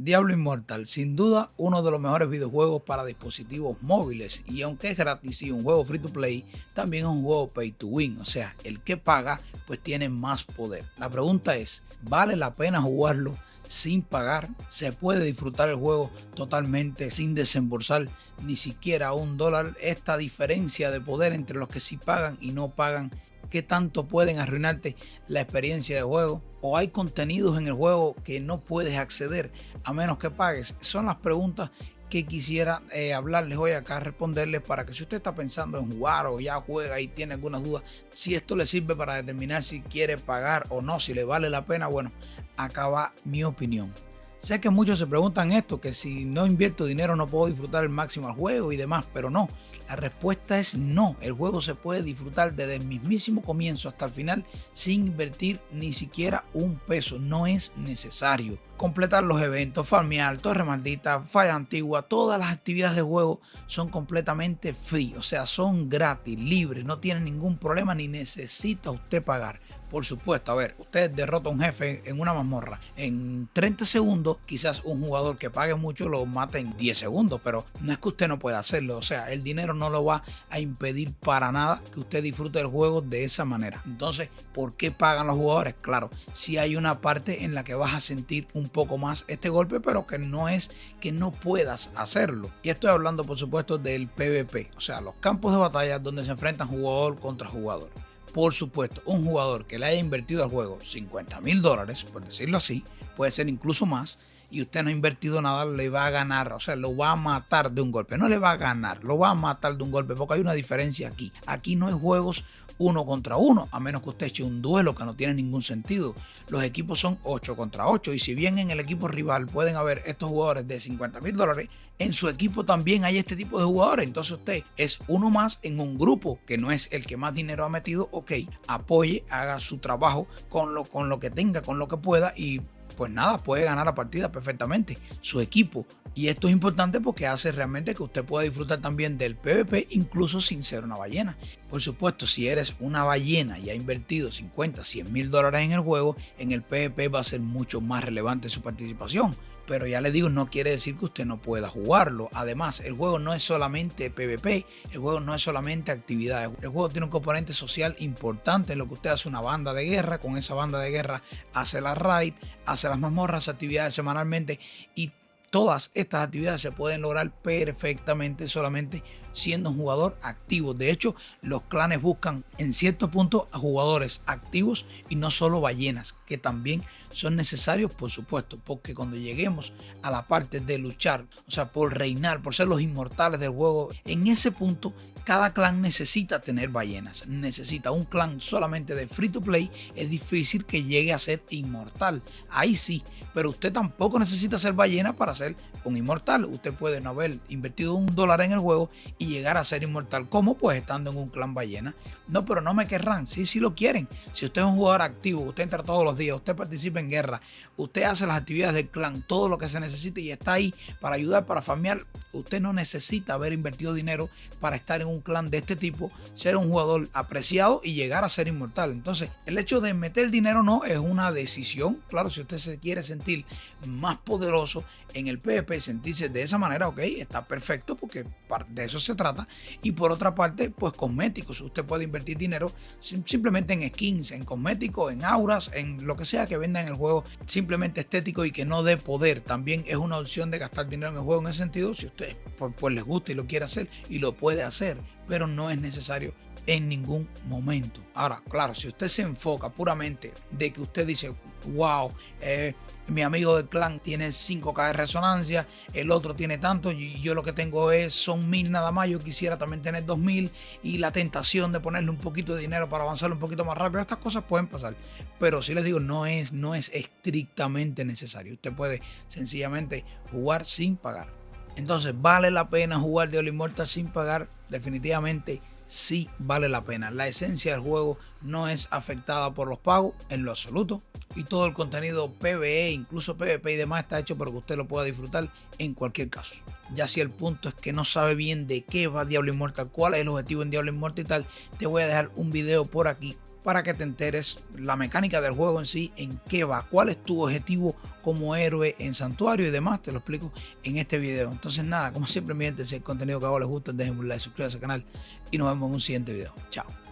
Diablo Immortal, sin duda uno de los mejores videojuegos para dispositivos móviles, y aunque es gratis y un juego free to play, también es un juego pay to win, o sea, el que paga pues tiene más poder. La pregunta es, ¿vale la pena jugarlo sin pagar? ¿Se puede disfrutar el juego totalmente sin desembolsar ni siquiera $1? Esta diferencia de poder entre los que sí pagan y no pagan, ¿qué tanto pueden arruinarte la experiencia de juego? ¿O hay contenidos en el juego que no puedes acceder a menos que pagues? Son las preguntas que quisiera hablarles hoy acá, responderles, para que si usted está pensando en jugar o ya juega y tiene algunas dudas, si esto le sirve para determinar si quiere pagar o no, si le vale la pena, bueno, acá va mi opinión. Sé que muchos se preguntan esto, que si no invierto dinero no puedo disfrutar el máximo al juego y demás, pero no. La respuesta es no. El juego se puede disfrutar desde el mismísimo comienzo hasta el final sin invertir ni siquiera un peso. No es necesario completar los eventos, farmear, torre maldita, falla antigua. Todas las actividades de juego son completamente free, o sea, son gratis, libres, no tienen ningún problema ni necesita usted pagar. Por supuesto, a ver, usted derrota a un jefe en una mazmorra en 30 segundos, quizás un jugador que pague mucho lo mate en 10 segundos, pero no es que usted no pueda hacerlo, o sea, el dinero no lo va a impedir para nada que usted disfrute del juego de esa manera. Entonces, ¿por qué pagan los jugadores? Claro, si hay una parte en la que vas a sentir un poco más este golpe, pero que no es que no puedas hacerlo. Y estoy hablando, por supuesto, del PvP, o sea, los campos de batalla donde se enfrentan jugador contra jugador. Por supuesto, un jugador que le haya invertido al juego $50,000, por decirlo así, puede ser incluso más, y usted no ha invertido nada, le va a ganar, o sea, lo va a matar de un golpe. No le va a ganar, lo va a matar de un golpe, porque hay una diferencia aquí. Aquí no hay juegos 1 contra 1, a menos que usted eche un duelo que no tiene ningún sentido. Los equipos son 8 contra 8, y si bien en el equipo rival pueden haber estos jugadores de $50,000, en su equipo también hay este tipo de jugadores. Entonces usted es uno más en un grupo que no es el que más dinero ha metido. Ok, apoye, haga su trabajo con lo que tenga, con lo que pueda, y pues nada, puede ganar la partida perfectamente su equipo. Y esto es importante porque hace realmente que usted pueda disfrutar también del PvP, incluso sin ser una ballena. Por supuesto, si eres una ballena y ha invertido $50, $100,000 en el juego, en el PvP va a ser mucho más relevante su participación. Pero ya le digo, no quiere decir que usted no pueda jugarlo. Además, el juego no es solamente PvP, el juego no es solamente actividades. El juego tiene un componente social importante en lo que usted hace una banda de guerra. Con esa banda de guerra hace la raid, hace las mazmorras, actividades semanalmente, y todas estas actividades se pueden lograr perfectamente solamente siendo un jugador activo. De hecho, los clanes buscan en cierto punto a jugadores activos y no solo ballenas, que también son necesarios, por supuesto, porque cuando lleguemos a la parte de luchar, o sea, por reinar, por ser los inmortales del juego, en ese punto cada clan necesita tener ballenas. Necesita un clan solamente de free to play, es difícil que llegue a ser inmortal. Ahí sí, pero usted tampoco necesita ser ballena para ser un inmortal. Usted puede no haber invertido $1 en el juego y llegar a ser inmortal. ¿Cómo? Pues estando en un clan ballena. No, pero no me querrán. Sí, sí lo quieren. Si usted es un jugador activo, usted entra todos los días, usted participa en guerra, usted hace las actividades del clan, todo lo que se necesite, y está ahí para ayudar, para farmear. Usted no necesita haber invertido dinero para estar en un clan de este tipo, ser un jugador apreciado y llegar a ser inmortal. Entonces, el hecho de meter dinero no es una decisión. Claro, si usted se quiere sentir más poderoso en el PvP, sentirse de esa manera, ok, está perfecto, porque de eso se trata. Y por otra parte, pues cosméticos. Usted puede invertir dinero simplemente en skins, en cosméticos, en auras, en lo que sea que venda en el juego, simplemente estético y que no dé poder. También es una opción de gastar dinero en el juego en ese sentido, si usted pues les gusta y lo quiere hacer, y lo puede hacer, pero no es necesario en ningún momento. Ahora, claro, si usted se enfoca puramente de que usted dice, wow, mi amigo del clan tiene 5K de resonancia, el otro tiene tanto, y yo lo que tengo son 1000 nada más, yo quisiera también tener 2000, y la tentación de ponerle un poquito de dinero para avanzar un poquito más rápido, estas cosas pueden pasar, pero si les digo, no es estrictamente necesario. Usted puede sencillamente jugar sin pagar. Entonces, ¿vale la pena jugar Diablo Immortal sin pagar? Definitivamente sí vale la pena. La esencia del juego no es afectada por los pagos en lo absoluto, y todo el contenido PvE, incluso PvP y demás, está hecho para que usted lo pueda disfrutar en cualquier caso. Ya si el punto es que no sabe bien de qué va Diablo Immortal, cuál es el objetivo en Diablo Immortal y tal, te voy a dejar un video por aquí para que te enteres la mecánica del juego en sí, en qué va, cuál es tu objetivo como héroe en Santuario y demás. Te lo explico en este video. Entonces nada, como siempre mi gente, si el contenido que hago les gusta, déjenme un like, suscríbanse al canal y nos vemos en un siguiente video. Chao.